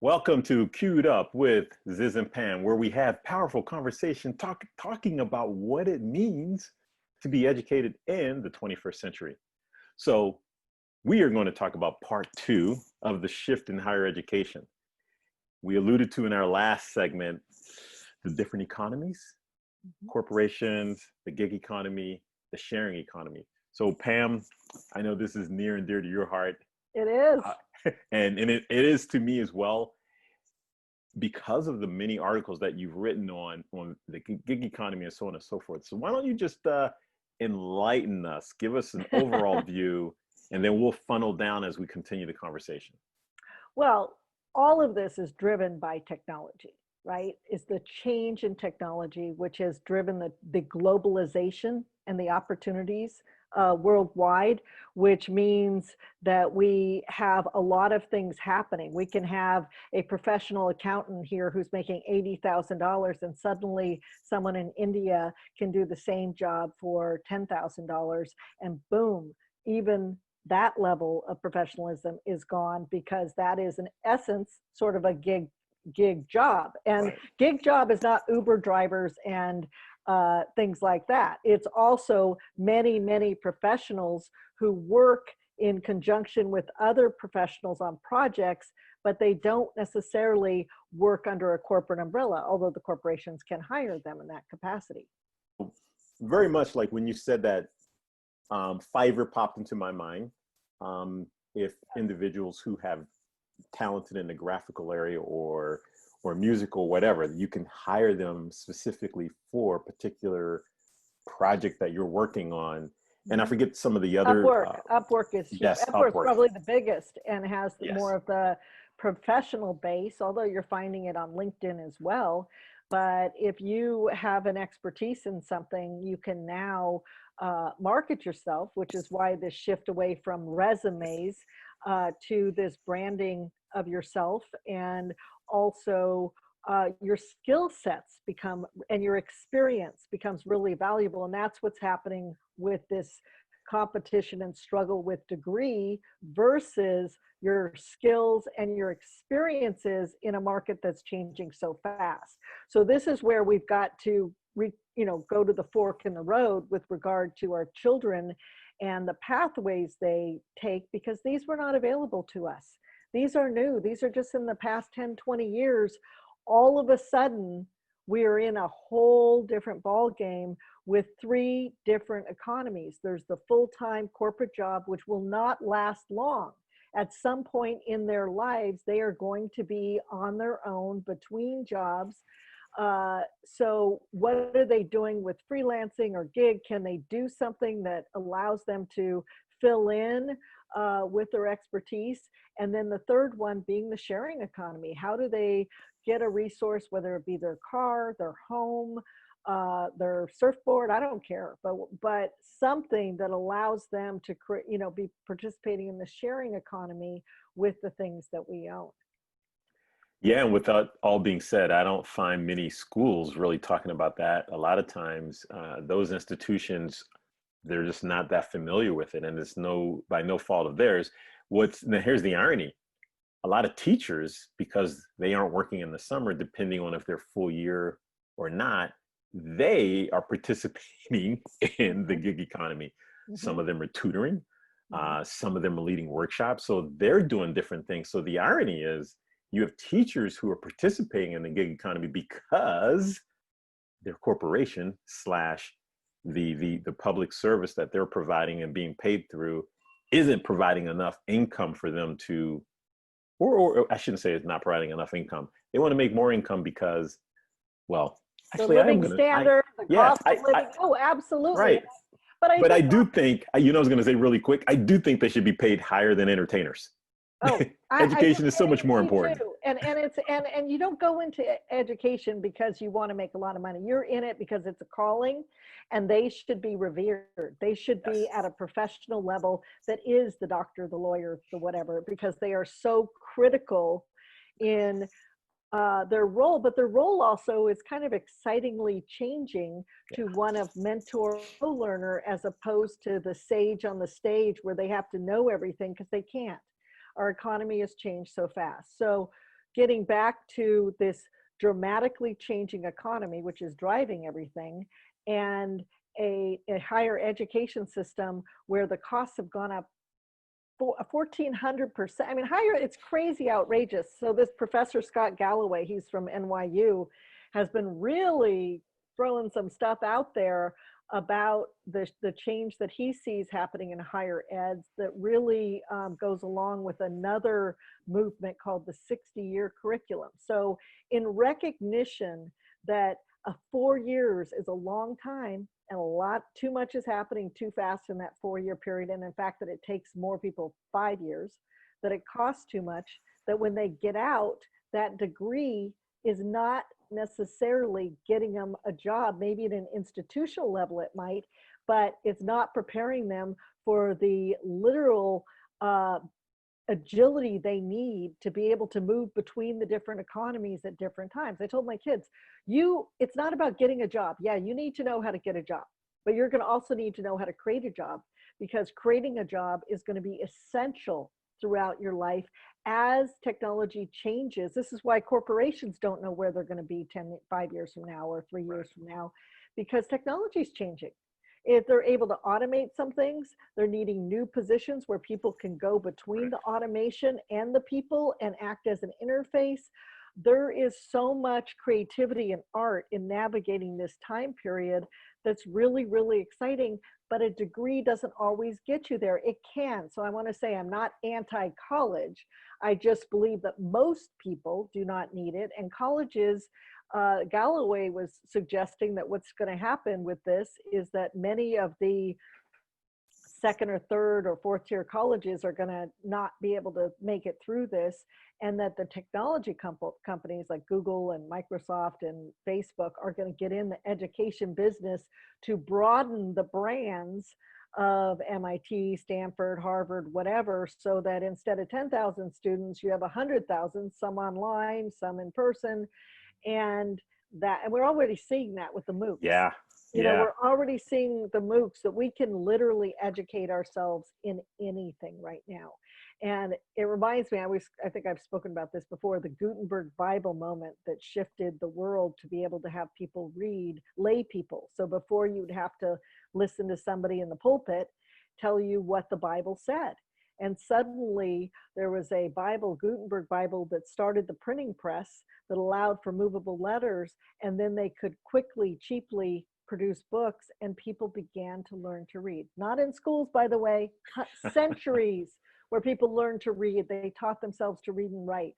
Welcome to Queued Up with Ziz and Pam, where we have powerful conversation talking about what it means to be educated in the 21st century. So we are going to talk about part two of the shift in higher education. We alluded to in our last segment, the different economies, corporations, the gig economy, the sharing economy. So Pam, I know this is near and dear to your heart. It is. And it is to me as well, because of the many articles that you've written on the gig economy and so on and so forth. So why don't you just enlighten us, give us an overall view, and then we'll funnel down as we continue the conversation. Well, all of this is driven by technology, right? It's the change in technology which has driven the globalization and the opportunities worldwide, which means that we have a lot of things happening. We can have a professional accountant here who's making $80,000, and suddenly someone in India can do the same job for $10,000, and boom, even that level of professionalism is gone, because that is in essence sort of a gig job. And right. Gig job is not Uber drivers and things like that. It's also many professionals who work in conjunction with other professionals on projects, but they don't necessarily work under a corporate umbrella, although the corporations can hire them in that capacity. Very much like when you said that, Fiverr popped into my mind. If individuals who have talented in the graphical area or musical, whatever, you can hire them specifically for a particular project that you're working on. And I forget some of the other. Upwork is huge. Yes, Upwork's Upwork. Probably the biggest and has Yes. more of the professional base, although you're finding it on LinkedIn as well. But if you have an expertise in something, you can now market yourself, which is why this shift away from resumes to this branding of yourself, and also your skill sets become, and your experience becomes really valuable. And that's what's happening with this competition and struggle with degree versus your skills and your experiences in a market that's changing so fast. So this is where we've got to go to the fork in the road with regard to our children and the pathways they take, because these were not available to us. These are new. These are just in the past 10, 20 years. All of a sudden, we are in a whole different ball game with three different economies. There's the full-time corporate job, which will not last long. At some point in their lives, they are going to be on their own between jobs. So what are they doing with freelancing or gig? Can they do something that allows them to fill in with their expertise? And then the third one being the sharing economy. How do they get a resource, whether it be their car, their home, their surfboard, I don't care, but something that allows them to be participating in the sharing economy with the things that we own. Yeah, and without all being said, I don't find many schools really talking about that. A lot of times, those institutions, they're just not that familiar with it, and it's by no fault of theirs. Now here's the irony. A lot of teachers, because they aren't working in the summer, depending on if they're full year or not, they are participating in the gig economy. Mm-hmm. Some of them are tutoring, some of them are leading workshops, so they're doing different things. So the irony is, you have teachers who are participating in the gig economy because their corporation / the public service that they're providing and being paid through isn't providing enough income for them to, or I shouldn't say it's not providing enough income. They want to make more income because, well, actually, the living standard, the cost of living. Oh, absolutely. Right. But I do think, I was going to say really quick, I do think they should be paid higher than entertainers. Oh, education is so much more important. And you don't go into education because you want to make a lot of money. You're in it because it's a calling, and they should be revered. They should be at a professional level that is the doctor, the lawyer, the whatever, because they are so critical in their role. But their role also is kind of excitingly changing to one of mentor learner, as opposed to the sage on the stage where they have to know everything, because they can't. Our economy has changed so fast. So getting back to this dramatically changing economy, which is driving everything, and a higher education system where the costs have gone up 1,400%. I mean, higher, it's crazy outrageous. So this professor, Scott Galloway, he's from NYU, has been really throwing some stuff out there about the change that he sees happening in higher eds that really goes along with another movement called the 60-year curriculum. So in recognition that 4 years is a long time, and a lot too much is happening too fast in that 4-year period, and in fact that it takes more people 5 years, that it costs too much, that when they get out, that degree is not necessarily getting them a job. Maybe at an institutional level it might, but it's not preparing them for the literal agility they need to be able to move between the different economies at different times. I told my kids, it's not about getting a job. Yeah, you need to know how to get a job, but you're going to also need to know how to create a job, because creating a job is going to be essential throughout your life as technology changes. This is why corporations don't know where they're going to be 5 years from now or 3 years from now, because technology is changing. If they're able to automate some things, they're needing new positions where people can go between the automation and the people and act as an interface. There is so much creativity and art in navigating this time period that's really, really exciting, but a degree doesn't always get you there. It can. So I want to say I'm not anti-college. I just believe that most people do not need it. And colleges, Galloway was suggesting that what's going to happen with this is that many of the second or third or fourth tier colleges are going to not be able to make it through this, and that the technology companies like Google and Microsoft and Facebook are going to get in the education business to broaden the brands of MIT, Stanford, Harvard, whatever, so that instead of 10,000 students, you have 100,000, some online, some in person. And we're already seeing that with the MOOCs. Yeah. You know, we're already seeing the MOOCs that we can literally educate ourselves in anything right now. And it reminds me, I think I've spoken about this before, the Gutenberg Bible moment that shifted the world to be able to have people read, lay people. So before you'd have to listen to somebody in the pulpit tell you what the Bible said. And suddenly there was a Bible, Gutenberg Bible, that started the printing press that allowed for movable letters. And then they could quickly, cheaply produce books, and people began to learn to read. Not in schools, by the way, centuries where people learned to read. They taught themselves to read and write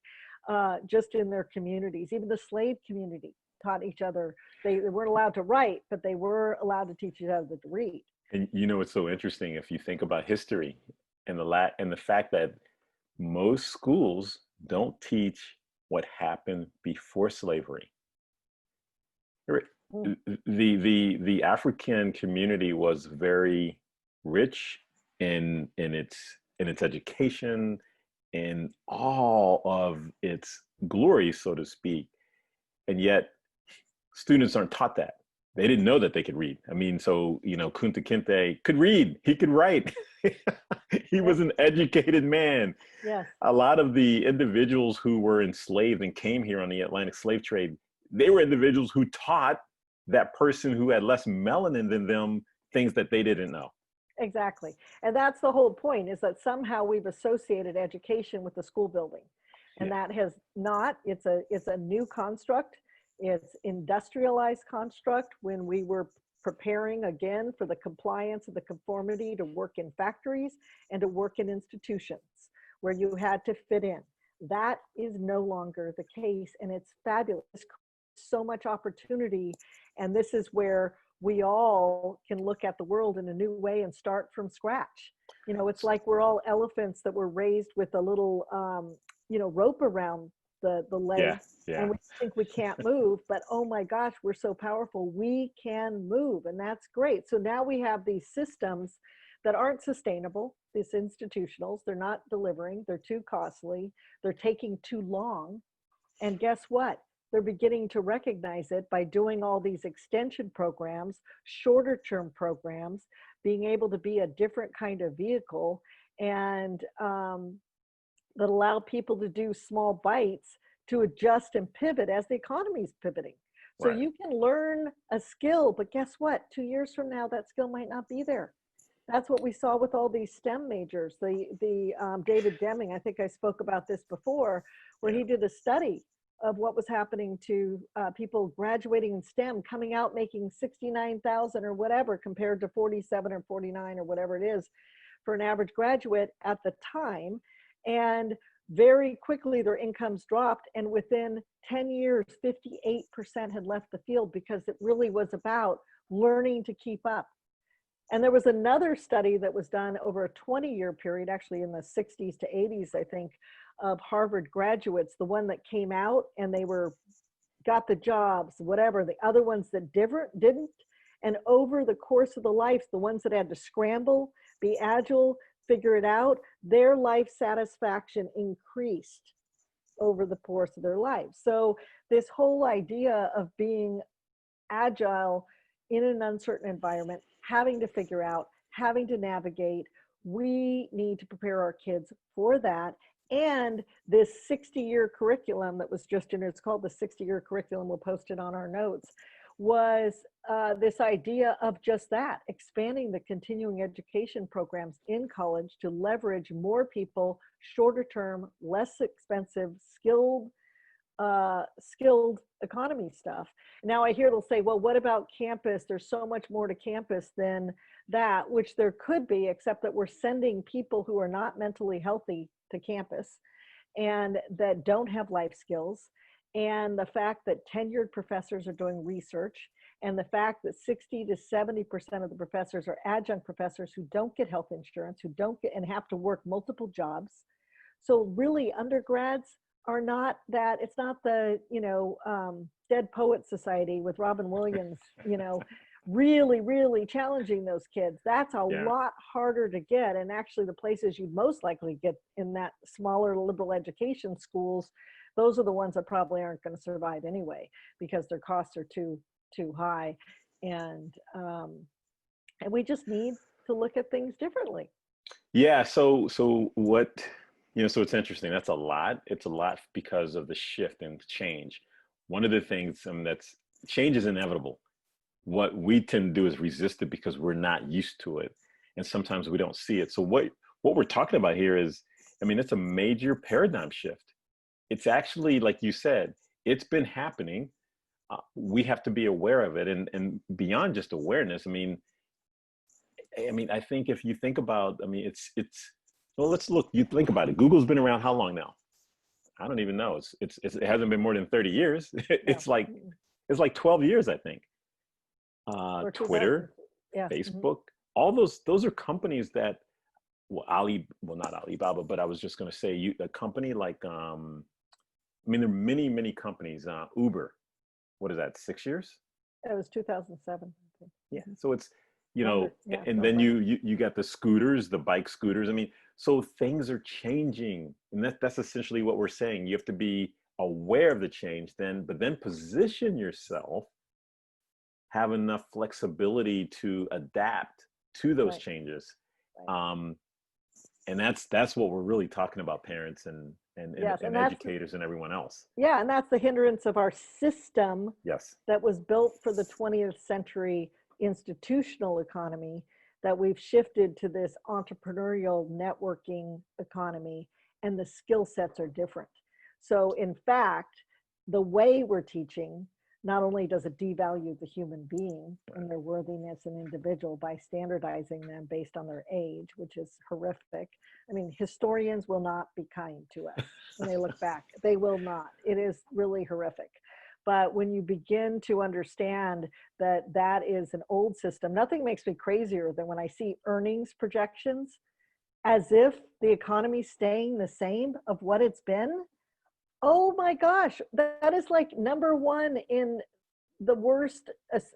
just in their communities. Even the slave community taught each other. They weren't allowed to write, but they were allowed to teach each other to read. And you know, it's so interesting if you think about history and the fact that most schools don't teach what happened before slavery. The African community was very rich in its education, in all of its glory, so to speak, and yet students aren't taught that. They didn't know that they could read. I mean, so, you know, Kunta Kinte could read, he could write. He was an educated man. Yes. A lot of the individuals who were enslaved and came here on the Atlantic slave trade, they were individuals who taught that person who had less melanin than them things that they didn't know. Exactly. And that's the whole point, is that somehow we've associated education with the school building. And that has not, it's a new construct. It's industrialized construct when we were preparing again for the compliance and the conformity to work in factories and to work in institutions where you had to fit in. That is no longer the case, and it's fabulous. So much opportunity, and this is where we all can look at the world in a new way and start from scratch. You know, it's like we're all elephants that were raised with a little rope around the leg, and we think we can't move, but oh my gosh, we're so powerful, we can move, and that's great. So now we have these systems that aren't sustainable, these institutionals, they're not delivering, they're too costly, they're taking too long, and guess what? They're beginning to recognize it by doing all these extension programs, shorter term programs, being able to be a different kind of vehicle, and that allow people to do small bites to adjust and pivot as the economy is pivoting. So Right. you can learn a skill, but guess what? 2 years from now, that skill might not be there. That's what we saw with all these STEM majors. The David Deming, I think I spoke about this before, where Yeah. he did a study of what was happening to people graduating in STEM, coming out making 69,000 or whatever, compared to 47 or 49 or whatever it is for an average graduate at the time. And very quickly their incomes dropped, and within 10 years 58% had left the field, because it really was about learning to keep up. And there was another study that was done over a 20-year period, actually in the 60s to 80s, I think, of Harvard graduates, the one that came out and they got the jobs, whatever, the other ones that didn't. And over the course of the life, the ones that had to scramble, be agile, figure it out, their life satisfaction increased over the course of their lives. So this whole idea of being agile in an uncertain environment, having to figure out, having to navigate, we need to prepare our kids for that. And this 60-year curriculum that was just in, it's called the 60-year curriculum, we'll post it on our notes, was this idea of just that, expanding the continuing education programs in college to leverage more people, shorter term, less expensive, skilled economy stuff. Now I hear they'll say, well, what about campus? There's so much more to campus than that, which there could be, except that we're sending people who are not mentally healthy to campus and that don't have life skills. And the fact that tenured professors are doing research, and the fact that 60 to 70% of the professors are adjunct professors who don't get health insurance, who don't get, and have to work multiple jobs. So really undergrads are not that, it's not the, Dead Poet Society with Robin Williams, really, really challenging those kids. That's a Yeah. lot harder to get. And actually the places you'd most likely get in that smaller liberal education schools, those are the ones that probably aren't going to survive anyway, because their costs are too high. And we just need to look at things differently. Yeah. So what, so it's interesting. That's a lot. It's a lot because of the shift and change. One of the things that's change is inevitable. What we tend to do is resist it because we're not used to it. And sometimes we don't see it. So what we're talking about here is, it's a major paradigm shift. It's actually, like you said, it's been happening. We have to be aware of it, and beyond just awareness. I think if you think about, it's well, let's look. You think about it. Google's been around how long now? I don't even know. It hasn't been more than 30 years. Yeah. It's like 12 years, I think. Or 2000. Twitter, Yeah. Facebook, all those are companies that, well, not Alibaba, but I was just going to say, a company like, there are many, many companies. Uber, what is that? 6 years? It was 2007. Yeah. So it's, Longer, yeah, and feels then like. you got the scooters, the bike scooters. So things are changing, and that's essentially what we're saying. You have to be aware of the change, but then position yourself, have enough flexibility to adapt to those Right. changes. Right. And that's what we're really talking about, parents Yes, and and that's, educators and everyone else. yeah, and that's the hindrance of our system Yes. that was built for the 20th century institutional economy, that we've shifted to this entrepreneurial networking economy, and the skill sets are different. So in fact, the way we're teaching, not only does it devalue the human being and their worthiness and individual by standardizing them based on their age, which is horrific. Historians will not be kind to us when they look back. They will not. It is really horrific. But when you begin to understand that that is an old system, nothing makes me crazier than when I see earnings projections as if the economy's staying the same of what it's been. Oh my gosh, that is like number one in the worst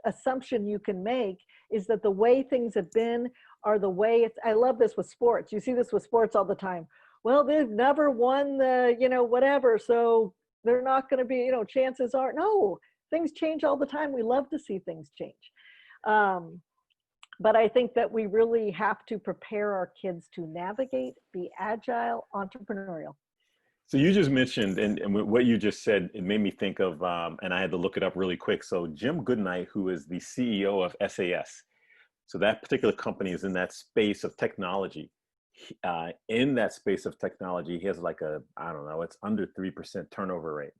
assumption you can make, is that the way things have been are the way it's. I love this with sports. You see this with sports all the time. Well, they've never won the, whatever, so they're not going to be, chances are. No, things change all the time. We love to see things change. But I think that we really have to prepare our kids to navigate, be agile, entrepreneurial. So you just mentioned, and what you just said, it made me think of, and I had to look it up really quick. So Jim Goodnight, who is the CEO of SAS, so that particular company is in that space of technology. In that space of technology, he has like a, I don't know, it's under 3% turnover rate,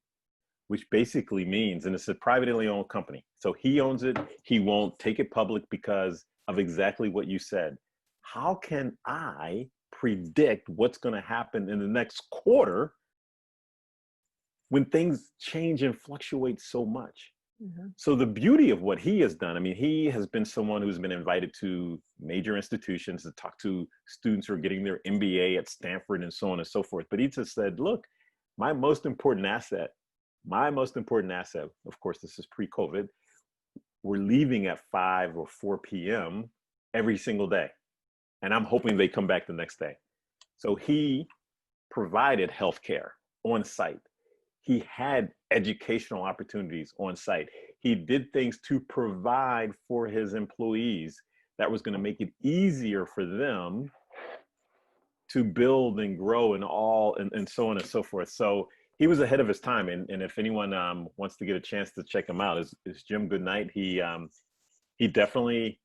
which basically means, and it's a privately owned company. So he owns it. He won't take it public because of exactly what you said. How can I predict what's going to happen in the next quarter when things change and fluctuate so much? Mm-hmm. So the beauty of what he has done, I mean, he has been someone who's been invited to major institutions to talk to students who are getting their MBA at Stanford and so on and so forth. But he just said, look, my most important asset, of course, this is pre-COVID, we're leaving at 5 or 4 p.m. every single day. And I'm hoping they come back the next day. So he provided healthcare on site. He had educational opportunities on site. He did things to provide for his employees that was going to make it easier for them to build and grow and so on and so forth. So he was ahead of his time. And if anyone wants to get a chance to check him out, is Jim Goodnight. He definitely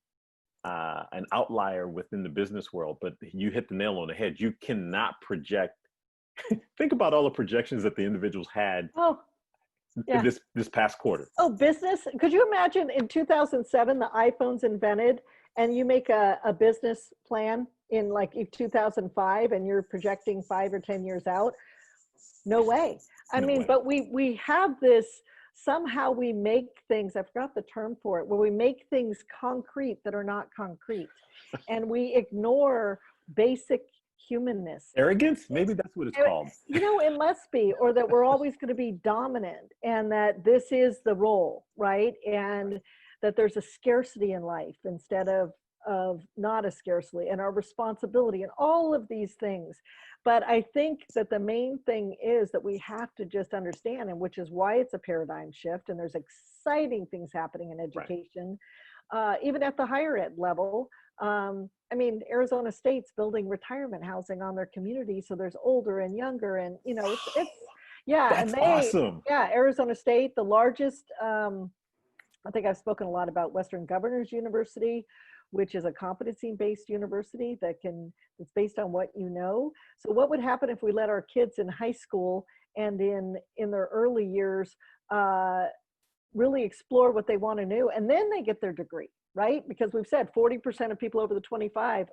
an outlier within the business world, but you hit the nail on the head. You cannot project. Think about all the projections that the individuals had Oh, yeah. this past quarter. Oh, business. Could you imagine in 2007, the iPhone's invented and you make a business plan in like 2005 and you're projecting 5 or 10 years out? No way. I No mean, way. but we have this, somehow we make things, I forgot the term for it, where we make things concrete that are not concrete. And we ignore basic humanness. Arrogance? Maybe that's what it's called. You know, it must be, or that we're always going to be dominant and that this is the role, right? And that there's a scarcity in life instead of not a scarcity, and our responsibility and all of these things. But I think that the main thing is that we have to just understand, and which is why it's a paradigm shift, and there's exciting things happening in education, even at the higher ed level. I mean, Arizona State's building retirement housing on their community, so there's older and younger, and you know, it's yeah, That's and awesome. yeah, Arizona State, the largest. I think I've spoken a lot about Western Governors University, which is a competency-based university that's based on what you know. So what would happen if we let our kids in high school and in their early years really explore what they want to know, and then they get their degree, right? Because we've said 40% of people over the 25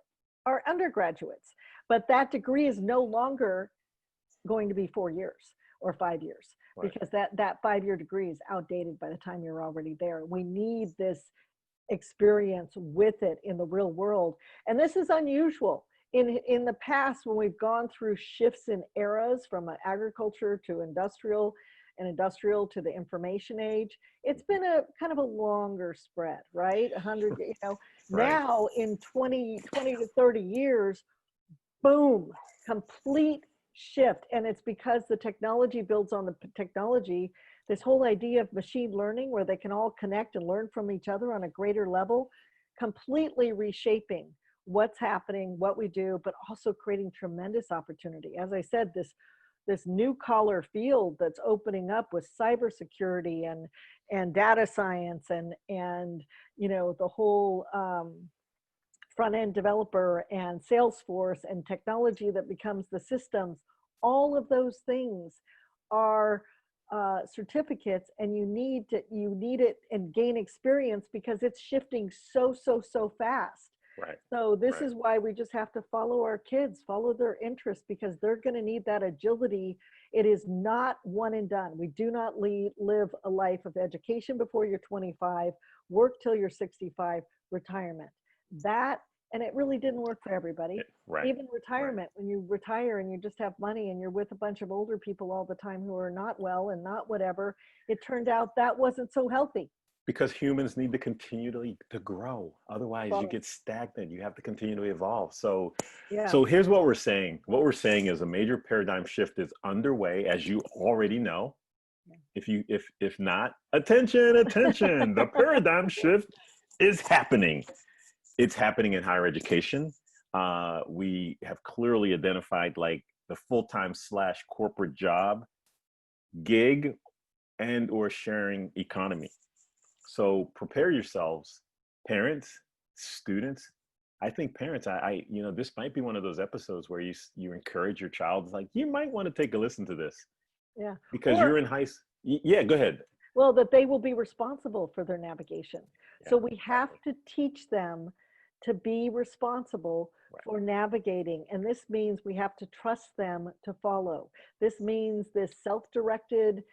are undergraduates, but that degree is no longer going to be 4 years or 5 years, right? Because that 5-year degree is outdated by the time you're already there. We need this experience with it in the real world. And this is unusual. In the past, when we've gone through shifts in eras from agriculture to industrial and industrial to the information age, it's been a kind of a longer spread, right? 100, you know, right. Now in 20 to 30 years, boom, complete shift. And it's because the technology builds on the technology. This whole idea of machine learning where they can all connect and learn from each other on a greater level, completely reshaping what's happening, what we do, but also creating tremendous opportunity. As I said, this new collar field that's opening up with cybersecurity and data science and you know, the whole front-end developer and Salesforce and technology that becomes the systems, all of those things are certificates, and you need it and gain experience because it's shifting so fast. Right. So this is why we just have to follow our kids, follow their interests, because they're going to need that agility. It is not one and done. We do not live a life of education before you're 25, work till you're 65, retirement. And it really didn't work for everybody. Right. Even retirement, when you retire and you just have money and you're with a bunch of older people all the time who are not well and not whatever, it turned out that wasn't so healthy. Because humans need to continue to grow. Otherwise, you get stagnant. You have to continue to evolve. So, yeah. So here's what we're saying. What we're saying is a major paradigm shift is underway, as you already know. If not, attention, the paradigm shift is happening. It's happening in higher education. We have clearly identified like the full-time slash corporate job, gig, and or sharing economy. So prepare yourselves, parents, students. I think parents, this might be one of those episodes where you encourage your child, like, you might want to take a listen to this Yeah. because Or, you're in high school. Yeah, go ahead. well, that they will be responsible for their navigation. So Yeah, we have exactly. to teach them to be responsible Right. for navigating. And this means we have to trust them to follow. This means this self-directed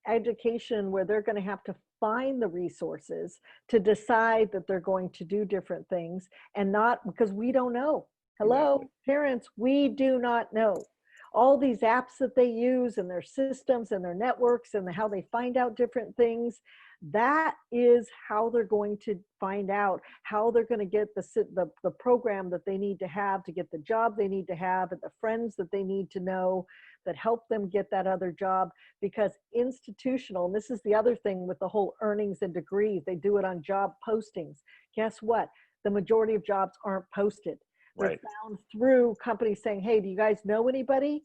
education where they're going to have to find the resources to decide that they're going to do different things, and not because we don't know. Exactly. Hello, parents, we do not know. All these apps that they use and their systems and their networks and how they find out different things, that is how they're going to find out how they're going to get the program that they need to get the job they need to have, and the friends that they need to know that help them get that other job. Because institutional, and this is the other thing with the whole earnings and degrees, they do it on job postings. Guess what? The majority of jobs aren't posted. They're Right. found through companies saying, hey, do you guys know anybody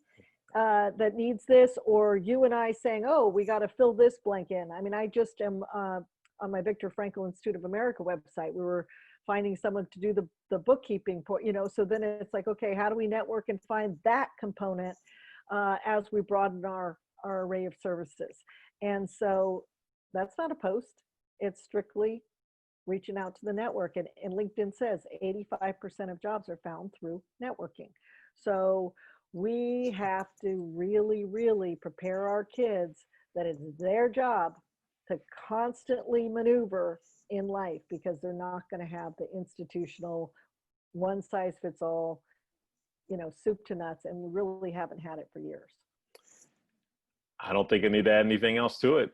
that needs this? Or you and I saying, oh, we got to fill this blank in. I mean, I just am on my Viktor Frankl Institute of America website. We were finding someone to do the bookkeeping, so then it's like, okay, how do we network and find that component as we broaden our array of services? And so that's not a post. It's strictly reaching out to the network. And LinkedIn says 85% of jobs are found through networking. So we have to really, really prepare our kids that it's their job to constantly maneuver in life, because they're not going to have the institutional one size fits all, soup to nuts, and we really haven't had it for years. I don't think I need to add anything else to it.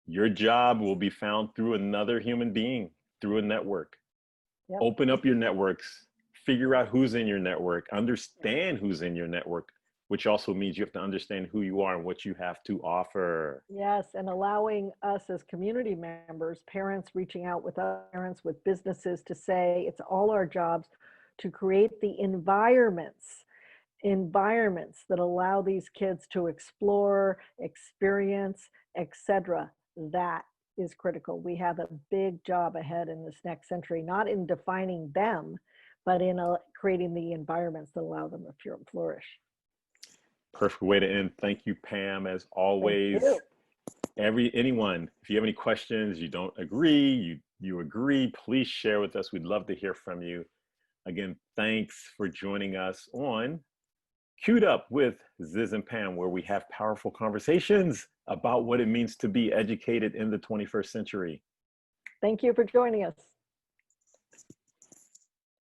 Your job will be found through another human being, through a network. Yep. Open up your networks, figure out who's in your network, understand who's in your network, which also means you have to understand who you are and what you have to offer. Yes, and allowing us as community members, parents reaching out with other parents, with businesses, to say it's all our jobs to create the environments that allow these kids to explore, experience, etc. That is critical. We have a big job ahead in this next century, not in defining them, but in creating the environments that allow them to flourish. Perfect way to end. Thank you, Pam, as Thank always. you. Anyone, if you have any questions, you don't agree, you agree, please share with us. We'd love to hear from you. Again, thanks for joining us on Queued Up with Ziz and Pam, where we have powerful conversations about what it means to be educated in the 21st century. Thank you for joining us.